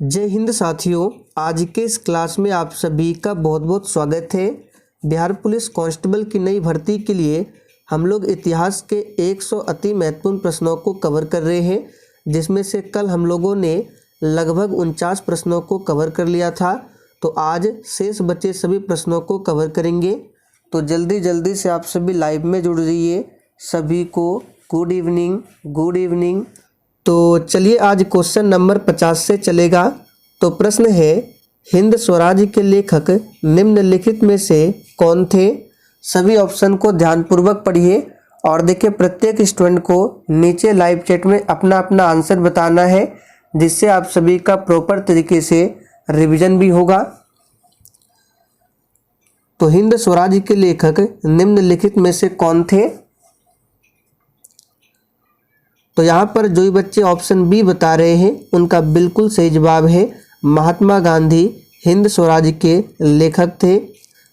जय हिंद साथियों, आज के इस क्लास में आप सभी का बहुत बहुत स्वागत है। बिहार पुलिस कांस्टेबल की नई भर्ती के लिए हम लोग इतिहास के 100 अति महत्वपूर्ण प्रश्नों को कवर कर रहे हैं, जिसमें से कल हम लोगों ने लगभग 49 प्रश्नों को कवर कर लिया था। तो आज शेष बचे सभी प्रश्नों को कवर करेंगे। तो जल्दी जल्दी से आप सभी लाइव में जुड़ जाइए। सभी को गुड इवनिंग, गुड इवनिंग। तो चलिए आज क्वेश्चन नंबर 50 से चलेगा। तो प्रश्न है, हिंद स्वराज के लेखक निम्नलिखित में से कौन थे? सभी ऑप्शन को ध्यानपूर्वक पढ़िए और देखिए प्रत्येक स्टूडेंट को नीचे लाइव चैट में अपना अपना आंसर बताना है, जिससे आप सभी का प्रॉपर तरीके से रिवीजन भी होगा। तो हिंद स्वराज के लेखक निम्नलिखित में से कौन थे? तो यहाँ पर जो बच्चे ऑप्शन बी बता रहे हैं उनका बिल्कुल सही जवाब है, महात्मा गांधी हिंद स्वराज के लेखक थे।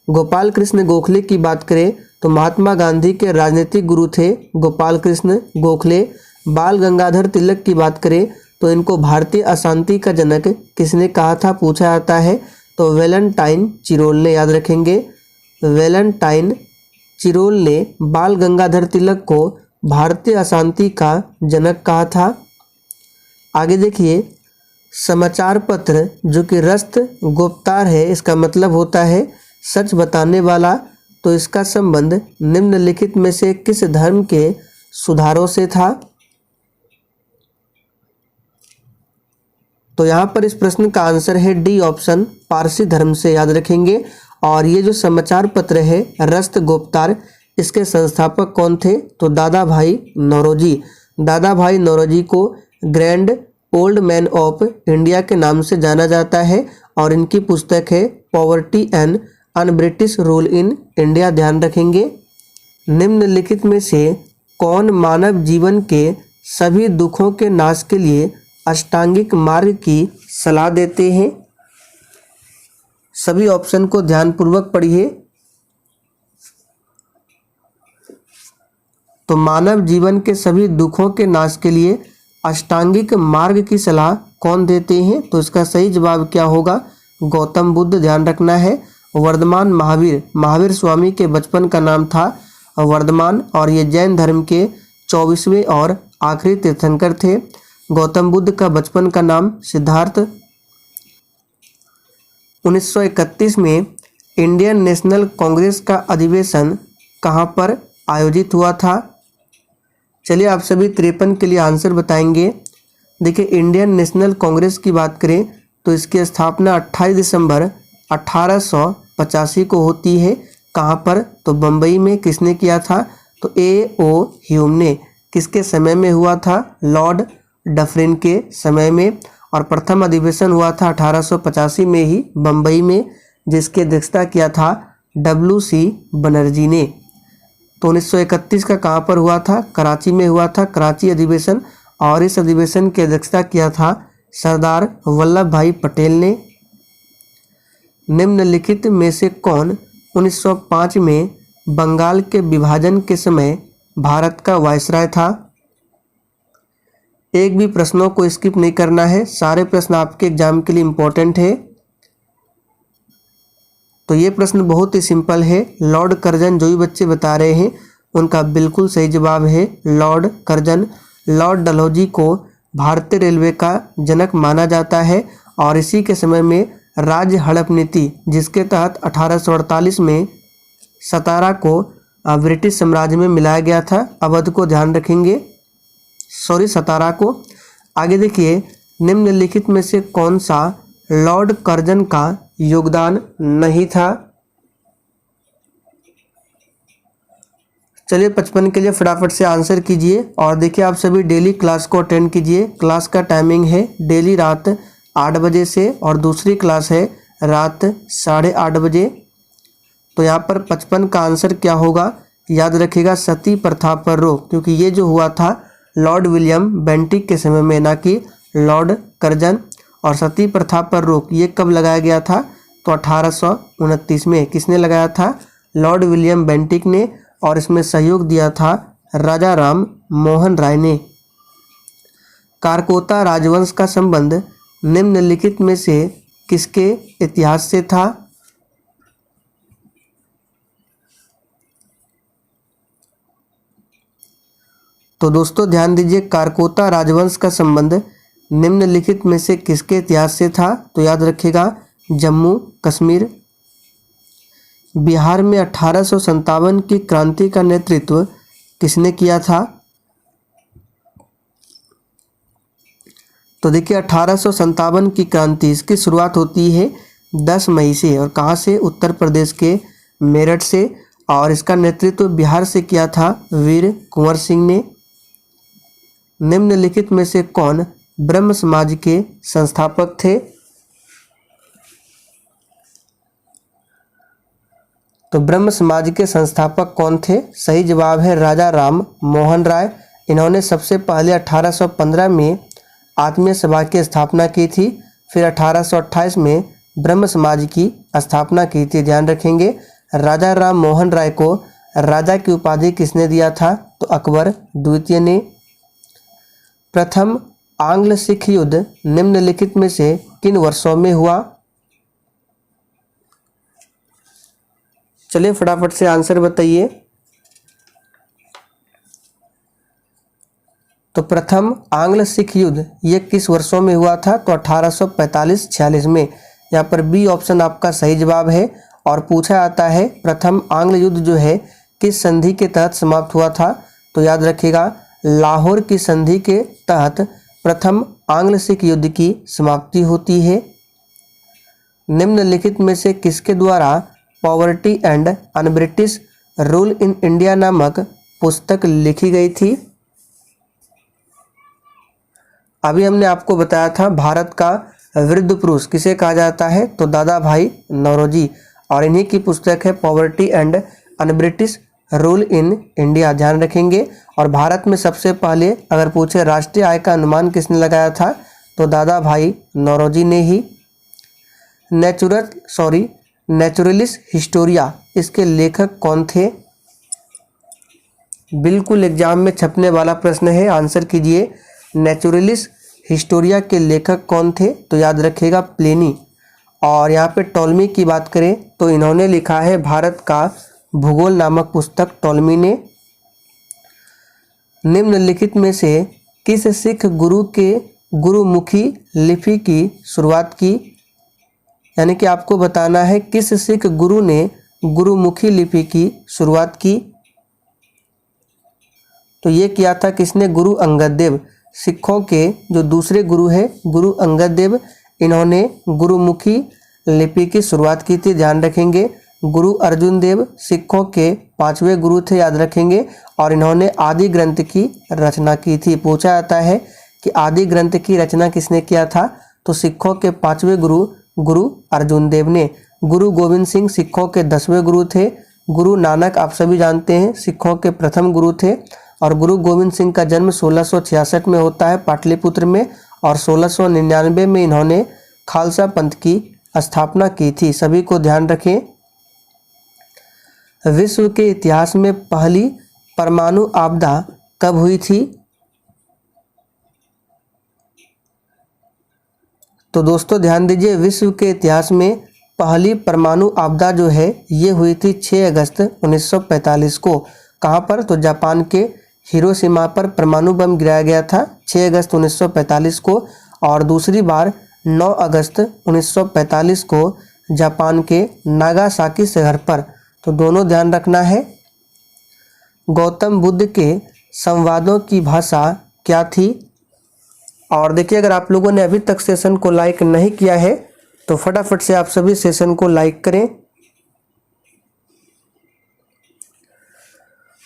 गोपाल कृष्ण गोखले की बात करें तो महात्मा गांधी के राजनीतिक गुरु थे गोपाल कृष्ण गोखले। बाल गंगाधर तिलक की बात करें तो इनको भारतीय अशांति का जनक किसने कहा था, पूछा जाता है। तो वैलेंटाइन चिरोल ने, याद रखेंगे, वैलेंटाइन चिरोल ने बाल गंगाधर तिलक को भारतीय अशांति का जनक कहा था। आगे देखिए, समाचार पत्र जो कि रस्त गुप्तार है, इसका मतलब होता है सच बताने वाला। तो इसका संबंध निम्नलिखित में से किस धर्म के सुधारों से था? तो यहाँ पर इस प्रश्न का आंसर है डी ऑप्शन, पारसी धर्म से, याद रखेंगे। और ये जो समाचार पत्र है रस्त गुप्तार, इसके संस्थापक कौन थे? तो दादा भाई नौरोजी। दादा भाई नौरोजी को grand old man of India के नाम से जाना जाता है और इनकी पुस्तक है poverty and un British rule in India, ध्यान रखेंगे। निम्नलिखित में से कौन मानव जीवन के सभी दुखों के नाश के लिए अष्टांगिक मार्ग की सलाह देते हैं? सभी ऑप्शन को ध्यानपूर्वक पढ़िए। तो मानव जीवन के सभी दुखों के नाश के लिए अष्टांगिक मार्ग की सलाह कौन देते हैं? तो इसका सही जवाब क्या होगा? गौतम बुद्ध, ध्यान रखना है। वर्धमान महावीर, महावीर स्वामी के बचपन का नाम था वर्धमान और ये जैन धर्म के 24वें और आखिरी तीर्थंकर थे। गौतम बुद्ध का बचपन का नाम सिद्धार्थ। 1931 में इंडियन नेशनल कांग्रेस का अधिवेशन कहाँ पर आयोजित हुआ था? चलिए आप सभी 53 के लिए आंसर बताएंगे। देखिए, इंडियन नेशनल कांग्रेस की बात करें तो इसकी स्थापना 28 दिसंबर 1885 को होती है। कहाँ पर? तो बम्बई में। किसने किया था? तो A.O. ह्यूम ने। किसके समय में हुआ था? लॉर्ड डफरिन के समय में। और प्रथम अधिवेशन हुआ था 1885 में ही बम्बई में, जिसकी अध्यक्षता किया था W.C. बनर्जी ने। तो 1931 का कहाँ पर हुआ था? कराची में हुआ था, कराची अधिवेशन। और इस अधिवेशन की अध्यक्षता किया था सरदार वल्लभ भाई पटेल ने। निम्नलिखित में से कौन 1905 में बंगाल के विभाजन के समय भारत का वायसराय था? एक भी प्रश्नों को स्किप नहीं करना है, सारे प्रश्न आपके एग्जाम के लिए इम्पोर्टेंट है। तो ये प्रश्न बहुत ही सिंपल है। लॉर्ड कर्जन, जो भी बच्चे बता रहे हैं उनका बिल्कुल सही जवाब है लॉर्ड कर्जन। लॉर्ड डलहौजी को भारतीय रेलवे का जनक माना जाता है और इसी के समय में राज्य हड़प नीति, जिसके तहत 1848 में सतारा को ब्रिटिश साम्राज्य में मिलाया गया था। अवध को, ध्यान रखेंगे, सतारा को। आगे देखिए, निम्नलिखित में से कौन सा लॉर्ड कर्जन का योगदान नहीं था? चलिए 55 के लिए फटाफट से आंसर कीजिए। और देखिए आप सभी डेली क्लास को अटेंड कीजिए। क्लास का टाइमिंग है डेली रात 8 बजे से और दूसरी क्लास है रात 8:30 बजे। तो यहाँ पर 55 का आंसर क्या होगा? याद रखिएगा, सती प्रथा पर रोक, क्योंकि ये जो हुआ था लॉर्ड विलियम बेंटिक के समय में, ना कि लॉर्ड कर्जन। और सती प्रथा पर रोक ये कब लगाया गया था? तो 1829 में। किसने लगाया था? लॉर्ड विलियम बेंटिक ने। और इसमें सहयोग दिया था राजा राम मोहन राय ने। कारकोता राजवंश का संबंध निम्नलिखित में से किसके इतिहास से था? तो दोस्तों ध्यान दीजिए, कारकोता राजवंश का संबंध निम्नलिखित में से किसके इतिहास से था? तो याद रखिएगा, जम्मू कश्मीर। बिहार में 1857 की क्रांति का नेतृत्व किसने किया था? तो देखिए 1857 की क्रांति, इसकी शुरुआत होती है 10 मई से, और कहाँ से? उत्तर प्रदेश के मेरठ से, और इसका नेतृत्व बिहार से किया था वीर कुंवर सिंह ने। निम्नलिखित में से कौन ब्रह्म समाज के संस्थापक थे? तो ब्रह्म समाज के संस्थापक कौन थे? सही जवाब है राजा राम मोहन राय। इन्होंने सबसे पहले 1815 में आत्मीय सभा की स्थापना की थी, फिर 1828 में ब्रह्म समाज की स्थापना की थी। ध्यान रखेंगे, राजा राम मोहन राय को राजा की उपाधि किसने दिया था? तो अकबर द्वितीय ने। प्रथम आंग्ल सिख युद्ध निम्नलिखित में से किन वर्षों में हुआ? चलिए फटाफट से आंसर बताइए। तो प्रथम आंग्ल सिख युद्ध ये किस वर्षों में हुआ था? तो 1845-46 में। यहाँ पर बी ऑप्शन आपका सही जवाब है। और पूछा जाता है प्रथम आंग्ल युद्ध जो है किस संधि के तहत समाप्त हुआ था? तो याद रखिएगा, लाहौर की संधि के तहत प्रथम आंग्ल सिख युद्ध की समाप्ति होती है। निम्नलिखित में से किसके द्वारा poverty and un British rule in India नामक पुस्तक लिखी गई थी? अभी हमने आपको बताया था भारत का वृद्ध पुरुष किसे कहा जाता है? तो दादा भाई नौरोजी, और इन्हीं की पुस्तक है poverty and un British rule in India. ध्यान रखेंगे। और भारत में सबसे पहले अगर पूछे राष्ट्रीय आय का अनुमान किसने लगाया था? तो दादा भाई नौरोजी ने ही। नेचुरलिस्ट हिस्टोरिया, इसके लेखक कौन थे? बिल्कुल एग्जाम में छपने वाला प्रश्न है, आंसर कीजिए। नेचुरलिस्ट हिस्टोरिया के लेखक कौन थे? तो याद रखिएगा प्लिनी। और यहाँ पे टॉलमी की बात करें तो इन्होंने लिखा है भारत का भूगोल नामक पुस्तक टॉलमी ने। निम्नलिखित में से किस सिख गुरु के गुरुमुखी लिपि की शुरुआत की? यानी कि आपको बताना है किस सिख गुरु ने गुरुमुखी लिपि की शुरुआत की। तो ये किया था किसने? गुरु अंगद देव। सिखों के जो दूसरे गुरु हैं गुरु अंगद देव, इन्होंने गुरुमुखी लिपि की शुरुआत की थी। ध्यान रखेंगे। गुरु अर्जुन देव सिखों के 5वें गुरु थे, याद रखेंगे। और इन्होंने आदि ग्रंथ की रचना की थी। पूछा जाता है कि आदि ग्रंथ की रचना किसने किया था? तो सिखों के 5वें गुरु गुरु अर्जुन देव ने। गुरु गोविंद सिंह सिखों के 10वें गुरु थे। गुरु नानक आप सभी जानते हैं सिखों के प्रथम गुरु थे। और गुरु गोविंद सिंह का जन्म 1666 में होता है पाटलिपुत्र में, और 1699 में इन्होंने खालसा पंथ की स्थापना की थी। सभी को ध्यान रखें। विश्व के इतिहास में पहली परमाणु आपदा कब हुई थी? तो दोस्तों ध्यान दीजिए, विश्व के इतिहास में पहली परमाणु आपदा जो है ये हुई थी 6 अगस्त 1945 को। कहाँ पर? तो जापान के हिरोशिमा पर परमाणु बम गिराया गया था 6 अगस्त 1945 को। और दूसरी बार 9 अगस्त 1945 को जापान के नागासाकी शहर पर। तो दोनों ध्यान रखना है। गौतम बुद्ध के संवादों की भाषा क्या थी? और देखिए, अगर आप लोगों ने अभी तक सेशन को लाइक नहीं किया है तो फटाफट से आप सभी सेशन को लाइक करें।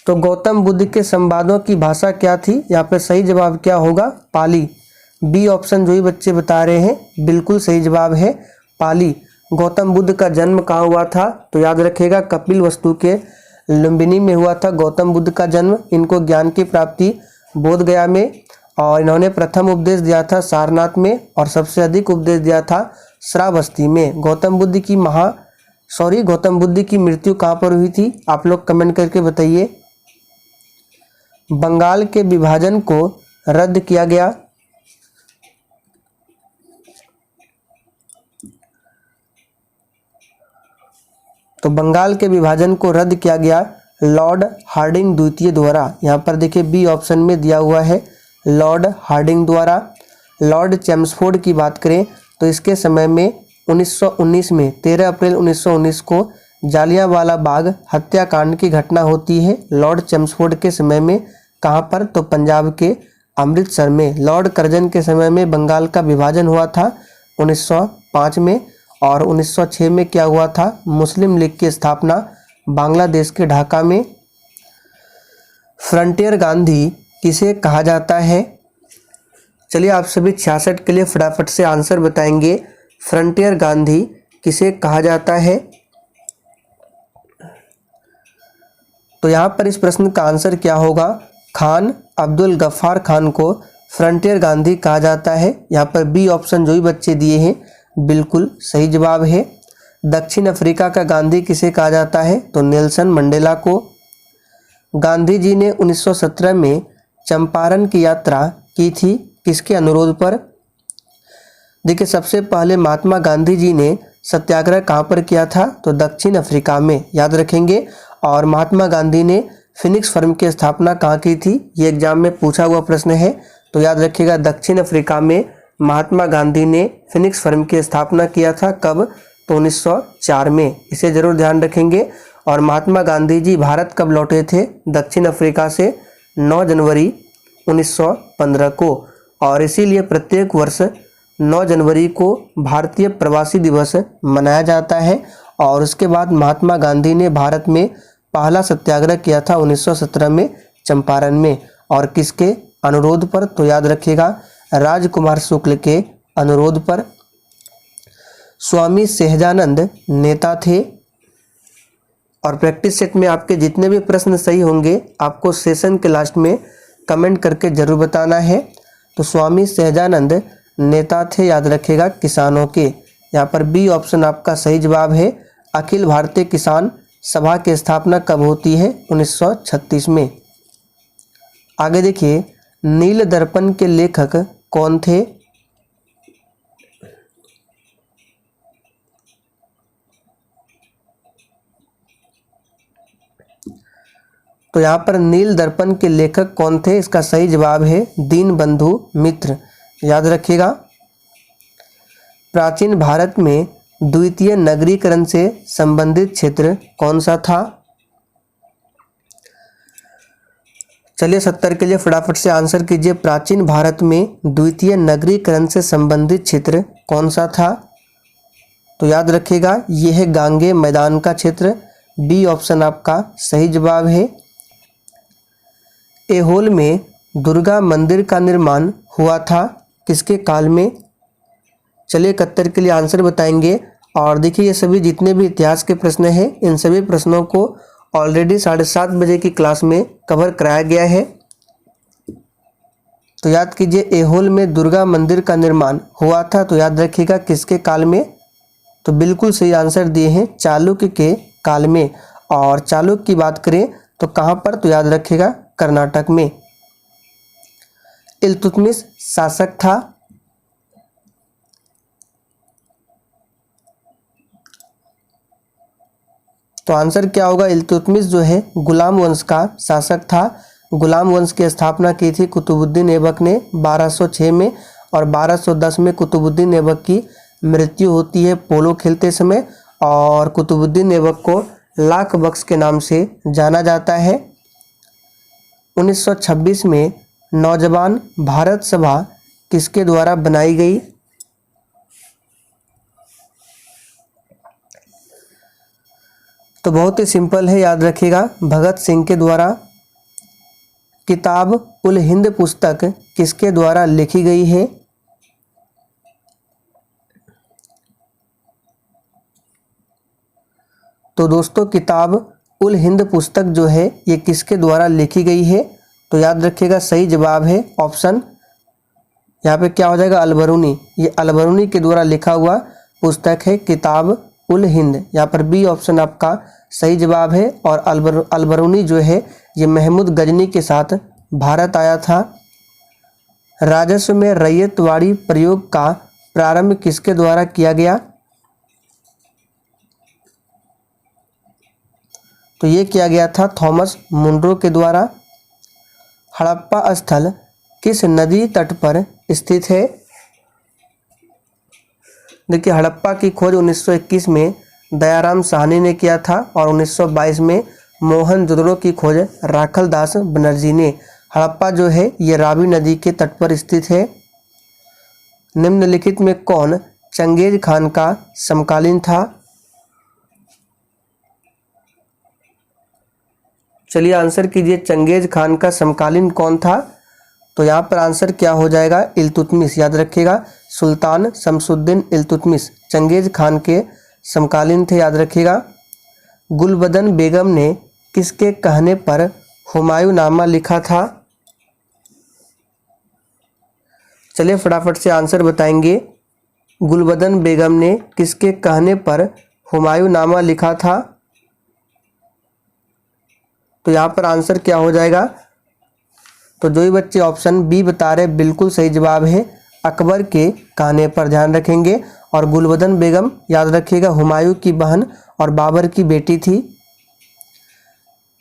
तो गौतम बुद्ध के संवादों की भाषा क्या थी? यहाँ पे सही जवाब क्या होगा? पाली। बी ऑप्शन जो ही बच्चे बता रहे हैं बिल्कुल सही जवाब है पाली। गौतम बुद्ध का जन्म कहाँ हुआ था? तो याद रखिएगा कपिलवस्तु के लुम्बिनी में हुआ था गौतम बुद्ध का जन्म। इनको ज्ञान की प्राप्ति बोध गया में, और इन्होंने प्रथम उपदेश दिया था सारनाथ में, और सबसे अधिक उपदेश दिया था श्रावस्ती में। गौतम बुद्ध की मृत्यु कहाँ पर हुई थी? आप लोग कमेंट करके बताइए। बंगाल के विभाजन को रद्द किया गया। तो बंगाल के विभाजन को रद्द किया गया लॉर्ड हार्डिंग द्वितीय द्वारा। यहाँ पर देखिए बी ऑप्शन में दिया हुआ है लॉर्ड हार्डिंग द्वारा। लॉर्ड चेम्सफोर्ड की बात करें तो इसके समय में 1919 में 13 अप्रैल 1919 को जालियांवाला बाग हत्याकांड की घटना होती है लॉर्ड चेम्सफोर्ड के समय में। कहाँ पर? तो पंजाब के अमृतसर में। लॉर्ड कर्जन के समय में बंगाल का विभाजन हुआ था 1905 में, और 1906 में क्या हुआ था? मुस्लिम लीग की स्थापना बांग्लादेश के ढाका में। फ्रंटियर गांधी किसे कहा जाता है? चलिए आप सभी 66 के लिए फटाफट से आंसर बताएंगे। फ्रंटियर गांधी किसे कहा जाता है? तो यहाँ पर इस प्रश्न का आंसर क्या होगा? खान अब्दुल गफ्फार खान को फ्रंटियर गांधी कहा जाता है। यहाँ पर बी ऑप्शन जो भी बच्चे दिए हैं बिल्कुल सही जवाब है। दक्षिण अफ्रीका का गांधी किसे कहा जाता है? तो नेल्सन मंडेला को। गांधी जी ने 1917 में चंपारण की यात्रा की थी किसके अनुरोध पर? देखिए सबसे पहले महात्मा गांधी जी ने सत्याग्रह कहाँ पर किया था? तो दक्षिण अफ्रीका में, याद रखेंगे। और महात्मा गांधी ने फिनिक्स फर्म की स्थापना कहाँ की थी? ये एग्जाम में पूछा हुआ प्रश्न है, तो याद रखिएगा दक्षिण अफ्रीका में महात्मा गांधी ने फिनिक्स फर्म की स्थापना किया था। कब? तो 1904 में, इसे जरूर ध्यान रखेंगे। और महात्मा गांधी जी भारत कब लौटे थे दक्षिण अफ्रीका से? 9 जनवरी 1915 को। और इसीलिए प्रत्येक वर्ष 9 जनवरी को भारतीय प्रवासी दिवस मनाया जाता है। और उसके बाद महात्मा गांधी ने भारत में पहला सत्याग्रह किया था 1917 में चंपारण में। और किसके अनुरोध पर? तो याद रखिएगा राजकुमार शुक्ल के अनुरोध पर। स्वामी सहजानंद नेता थे। और प्रैक्टिस सेट में आपके जितने भी प्रश्न सही होंगे आपको सेशन के लास्ट में कमेंट करके जरूर बताना है। तो स्वामी सहजानंद नेता थे, याद रखिएगा किसानों के। यहाँ पर बी ऑप्शन आपका सही जवाब है। अखिल भारतीय किसान सभा की स्थापना कब होती है? 1936 में। आगे देखिए नील दर्पण के लेखक कौन थे? तो यहाँ पर नील दर्पण के लेखक कौन थे? इसका सही जवाब है दीनबंधु मित्र, याद रखिएगा। प्राचीन भारत में द्वितीय नगरीकरण से संबंधित क्षेत्र कौन सा था? चलिए 70 के लिए फटाफट से आंसर कीजिए। प्राचीन भारत में द्वितीय नगरीकरण से संबंधित क्षेत्र कौन सा था? तो याद रखिएगा यह है गांगे मैदान का क्षेत्र। बी ऑप्शन आपका सही जवाब है। ऐहोल में दुर्गा मंदिर का निर्माण हुआ था किसके काल में? चलिए 71 के लिए आंसर बताएंगे। और देखिए ये सभी जितने भी इतिहास के प्रश्न हैं इन सभी प्रश्नों को ऑलरेडी 7:30 बजे की क्लास में कवर कराया गया है। तो याद कीजिए ऐहोल में दुर्गा मंदिर का निर्माण हुआ था, तो याद रखिएगा किसके काल में? तो बिल्कुल सही आंसर दिए हैं चालुक्य के काल में। और चालुक्य की बात करें तो कहाँ पर? तो याद रखिएगा कर्नाटक में। इल्तुतमिश शासक था। तो आंसर क्या होगा? इल्तुतमिश जो है गुलाम वंश का शासक था। गुलाम वंश की स्थापना की थी कुतुबुद्दीन ऐबक ने 1206 में। और 1210 में कुतुबुद्दीन ऐबक की मृत्यु होती है पोलो खेलते समय। और कुतुबुद्दीन ऐबक को लाख बख्श के नाम से जाना जाता है। 1926 में नौजवान भारत सभा किसके द्वारा बनाई गई? तो बहुत ही सिंपल है, याद रखिएगा भगत सिंह के द्वारा। किताब उल हिंद पुस्तक किसके द्वारा लिखी गई है? तो दोस्तों किताब उल हिंद पुस्तक जो है ये किसके द्वारा लिखी गई है? तो याद रखिएगा सही जवाब है ऑप्शन, यहाँ पे क्या हो जाएगा? अलबरूनी। ये अलबरूनी के द्वारा लिखा हुआ पुस्तक है किताब उल हिंद। यहाँ पर बी ऑप्शन आपका सही जवाब है। और अलबरूनी जो है ये महमूद गजनी के साथ भारत आया था। राजस्व में रैयतवाड़ी प्रयोग का प्रारंभ किसके द्वारा किया गया? तो ये किया गया था थॉमस मुनरो के द्वारा। हड़प्पा स्थल किस नदी तट पर स्थित है? देखिए, हड़प्पा की खोज 1921 में दयाराम साहनी ने किया था और 1922 में मोहनजोदड़ो की खोज राखलदास बनर्जी ने। हड़प्पा जो है ये रावी नदी के तट पर स्थित है। निम्नलिखित में कौन चंगेज खान का समकालीन था? चलिए आंसर कीजिए, चंगेज खान का समकालीन कौन था? तो यहाँ पर आंसर क्या हो जाएगा? इल्तुतमिश। याद रखिएगा, सुल्तान शमसुद्दीन इल्तुतमिश चंगेज खान के समकालीन थे, याद रखिएगा। गुलबदन बेगम ने किसके कहने पर हुमायूंनामा लिखा था? चलिए फटाफट से आंसर बताएंगे। गुलबदन बेगम ने किसके कहने पर हुमायूंनामा लिखा था? तो यहाँ पर आंसर क्या हो जाएगा? तो जो ही बच्चे ऑप्शन बी बता रहे बिल्कुल सही जवाब है, अकबर के कहने पर। ध्यान रखेंगे। और गुलबदन बेगम याद रखिएगा हुमायूं की बहन और बाबर की बेटी थी।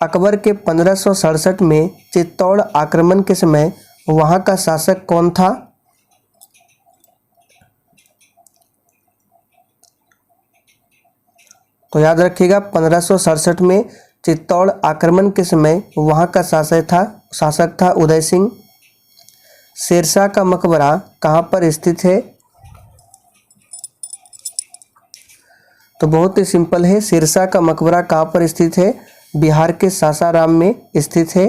अकबर के 1567 में चित्तौड़ आक्रमण के समय वहां का शासक कौन था? तो याद रखिएगा 1567 में चित्तौड़ आक्रमण के समय वहां का शासक था उदय सिंह। शेरशाह का मकबरा कहाँ पर स्थित है? तो बहुत ही सिंपल है, शेरशाह का मकबरा कहाँ पर स्थित है? बिहार के सासाराम में स्थित है।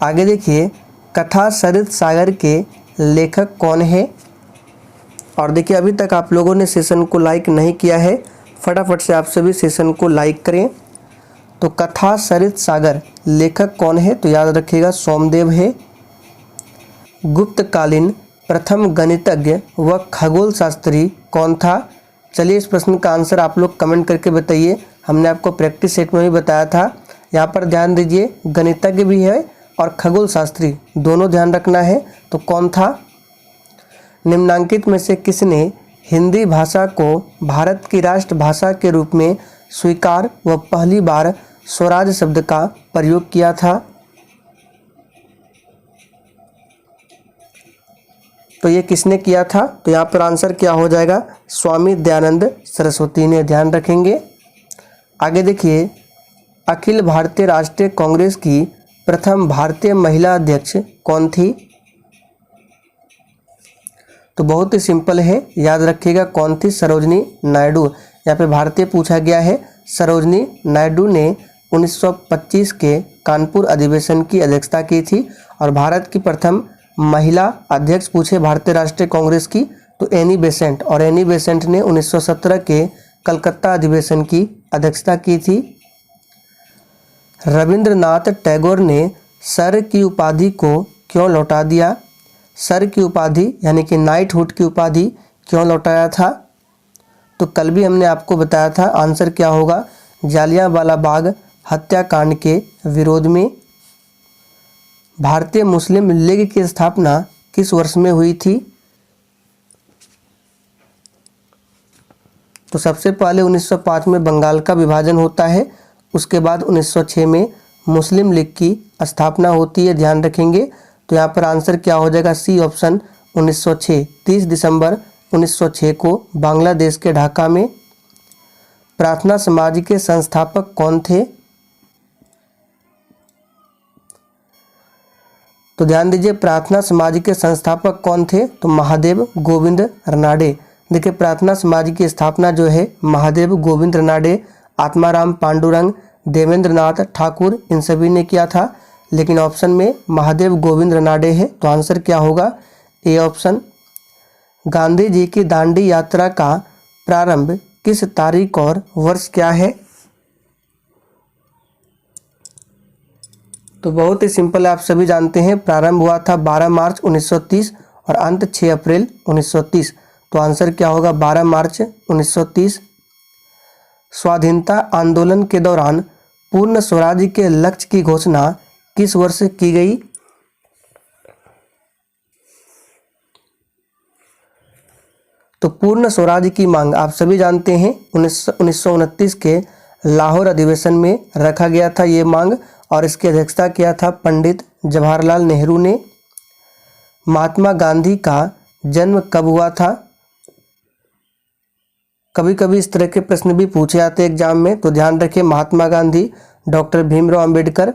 आगे देखिए, कथा सरित सागर के लेखक कौन है? और देखिए अभी तक आप लोगों ने सेशन को लाइक नहीं किया है, फटाफट से आप सभी सेशन को लाइक करें। तो कथा सरित सागर लेखक कौन है? तो याद रखिएगा सोमदेव है। गुप्तकालीन प्रथम गणितज्ञ व खगोल शास्त्री कौन था? चलिए इस प्रश्न का आंसर आप लोग कमेंट करके बताइए। हमने आपको प्रैक्टिस सेट में भी बताया था। यहाँ पर ध्यान दीजिए, गणितज्ञ भी है और खगोल शास्त्री दोनों ध्यान रखना है। तो कौन था? निम्नांकित में से किसने हिंदी भाषा को भारत की राष्ट्रभाषा के रूप में स्वीकार व पहली बार स्वराज शब्द का प्रयोग किया था? तो ये किसने किया था? तो यहाँ पर आंसर क्या हो जाएगा? स्वामी दयानंद सरस्वती ने। ध्यान रखेंगे। आगे देखिए, अखिल भारतीय राष्ट्रीय कांग्रेस की प्रथम भारतीय महिला अध्यक्ष कौन थी? तो बहुत ही सिंपल है, याद रखिएगा कौन थी? सरोजनी नायडू। यहाँ पे भारतीय पूछा गया है। सरोजनी नायडू ने 1925 के कानपुर अधिवेशन की अध्यक्षता की थी। और भारत की प्रथम महिला अध्यक्ष पूछे भारतीय राष्ट्रीय कांग्रेस की, तो एनी बेसेंट। और एनी बेसेंट ने 1917 के कलकत्ता अधिवेशन की अध्यक्षता की थी। रविंद्रनाथ टैगोर ने सर की उपाधि को क्यों लौटा दिया? सर की उपाधि यानी कि नाइटहुड की उपाधि क्यों लौटाया था? तो कल भी हमने आपको बताया था, आंसर क्या होगा? जालियांवाला बाग हत्याकांड के विरोध में। भारतीय मुस्लिम लीग की स्थापना किस वर्ष में हुई थी? तो सबसे पहले 1905 में बंगाल का विभाजन होता है। उसके बाद 1906 में मुस्लिम लीग की स्थापना होती है। ध्यान रखेंगे। तो यहाँ पर आंसर क्या हो जाएगा? C option 1906। 30 दिसंबर 1906 को बांग्लादेश के ढाका में। प्रार्थना समाज के संस्थापक कौन थे? तो ध्यान दीजिए, प्रार्थना समाज के संस्थापक कौन थे? तो महादेव गोविंद रनाडे। देखिए, प्रार्थना समाज की स्थापना जो है महादेव गोविंद रनाडे, आत्माराम पांडुरंग, देवेंद्रनाथ ठाकुर, इन सभी ने किया था। लेकिन ऑप्शन में महादेव गोविंद रनाडे है। तो आंसर क्या होगा? A option. गांधी जी की दांडी यात्रा का प्रारंभ किस तारीख और वर्ष क्या है? तो बहुत ही सिंपल है, आप सभी जानते हैं। प्रारंभ हुआ था 12 मार्च 1930 और अंत 6 अप्रैल 1930। तो आंसर क्या होगा? 12 मार्च 1930। स्वाधीनता आंदोलन के दौरान पूर्ण स्वराज्य के लक्ष्य की घोषणा किस वर्ष की गई? तो पूर्ण स्वराज्य की मांग आप सभी जानते हैं 1929 के लाहौर अधिवेशन में रखा गया था ये मांग, और इसकी अध्यक्षता किया था पंडित जवाहरलाल नेहरू ने। महात्मा गांधी का जन्म कब हुआ था? कभी कभी इस तरह के प्रश्न भी पूछे जाते हैं एग्जाम में, तो ध्यान रखिए महात्मा गांधी, डॉक्टर भीमराव अंबेडकर।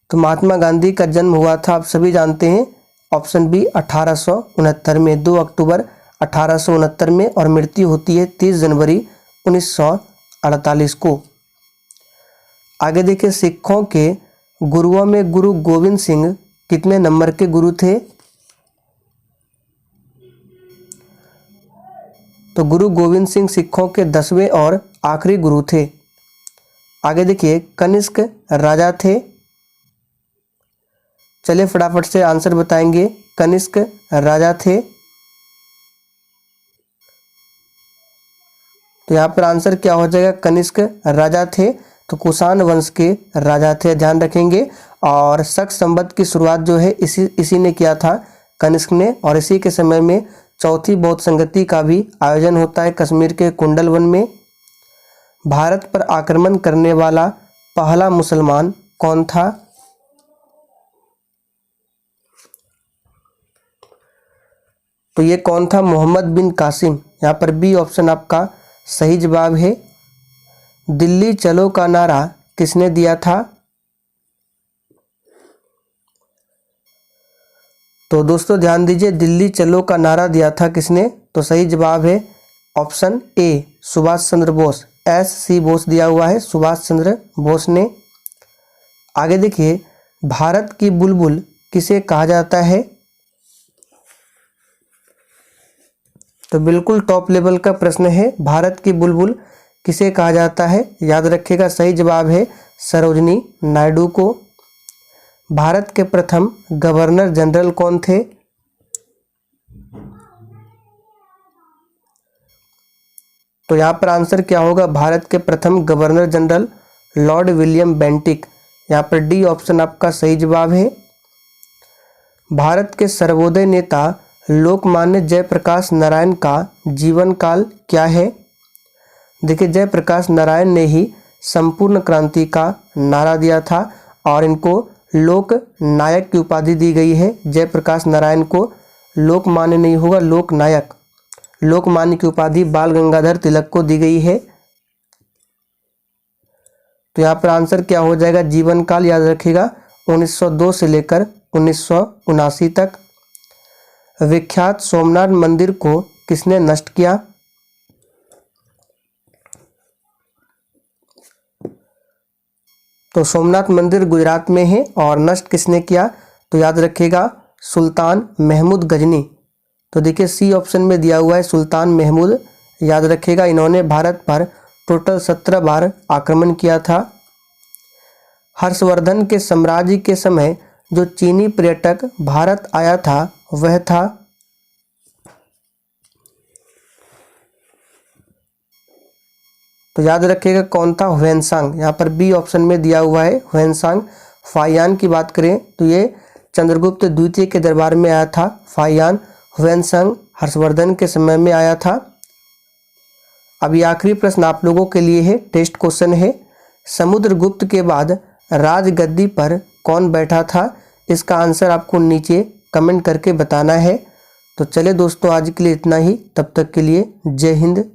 तो महात्मा गांधी का जन्म हुआ था, आप सभी जानते हैं, ऑप्शन बी 1869 में, 2 अक्टूबर 1869 में, और मृत्यु होती है 30 जनवरी 1948 को। आगे देखिए, सिखों के गुरुओं में गुरु गोविंद सिंह कितने नंबर के गुरु थे? तो गुरु गोविंद सिंह सिखों के 10वें और आखिरी गुरु थे। आगे देखिए, कनिष्क राजा थे। चलिए फटाफट से आंसर बताएंगे। कनिष्क राजा थे, तो यहाँ पर आंसर क्या हो जाएगा? कनिष्क राजा थे, तो कुषाण वंश के राजा थे, ध्यान रखेंगे। और शक संवत की शुरुआत जो है इसी ने किया था, कनिष्क ने। और इसी के समय में चौथी बौद्ध संगति का भी आयोजन होता है कश्मीर के कुंडल वन में। भारत पर आक्रमण करने वाला पहला मुसलमान कौन था? तो ये कौन था? मोहम्मद बिन कासिम। यहाँ पर बी ऑप्शन आपका सही जवाब है। दिल्ली चलो का नारा किसने दिया था? तो दोस्तों ध्यान दीजिए, दिल्ली चलो का नारा दिया था किसने? तो सही जवाब है option A, Subhash Chandra Bose. SC Bose दिया हुआ है, सुभाष चंद्र बोस ने। आगे देखिए, भारत की बुलबुल किसे कहा जाता है? तो बिल्कुल टॉप लेवल का प्रश्न है, भारत की बुलबुल किसे कहा जाता है? याद रखिएगा, सही जवाब है सरोजिनी नायडू को। भारत के प्रथम गवर्नर जनरल कौन थे? तो यहाँ पर आंसर क्या होगा? भारत के प्रथम governor general Lord William Bentinck. यहाँ पर डी ऑप्शन आपका सही जवाब है। भारत के सर्वोदय नेता लोकमान्य जयप्रकाश नारायण का जीवन काल क्या है? देखिए, जयप्रकाश नारायण ने ही संपूर्ण क्रांति का नारा दिया था, और इनको लोक नायक की उपाधि दी गई है। जयप्रकाश नारायण को लोकमान्य नहीं होगा, लोक नायक, लोकमान्य की उपाधि बाल गंगाधर तिलक को दी गई है। तो यहाँ पर आंसर क्या हो जाएगा? जीवन काल याद रखिएगा 1902 से लेकर 1979 तक। विख्यात सोमनाथ मंदिर को किसने नष्ट किया? तो सोमनाथ मंदिर गुजरात में है, और नष्ट किसने किया? तो याद रखिएगा सुल्तान महमूद गजनी। तो देखिए, सी ऑप्शन में दिया हुआ है सुल्तान महमूद, याद रखिएगा। इन्होंने भारत पर टोटल 17 बार आक्रमण किया था। हर्षवर्धन के साम्राज्य के समय जो चीनी पर्यटक भारत आया था वह था? तो याद रखिएगा कौन था? ह्वेनसांग। यहाँ पर बी ऑप्शन में दिया हुआ है ह्वेनसांग। फाहियान की बात करें तो ये चंद्रगुप्त द्वितीय के दरबार में आया था फाहियान। ह्वेनसांग हर्षवर्धन के समय में आया था। अभी आखिरी प्रश्न आप लोगों के लिए है, टेस्ट क्वेश्चन है। समुद्रगुप्त के बाद राजगद्दी पर कौन बैठा था? इसका आंसर आपको नीचे कमेंट करके बताना है। तो चले दोस्तों, आज के लिए इतना ही। तब तक के लिए जय हिंद,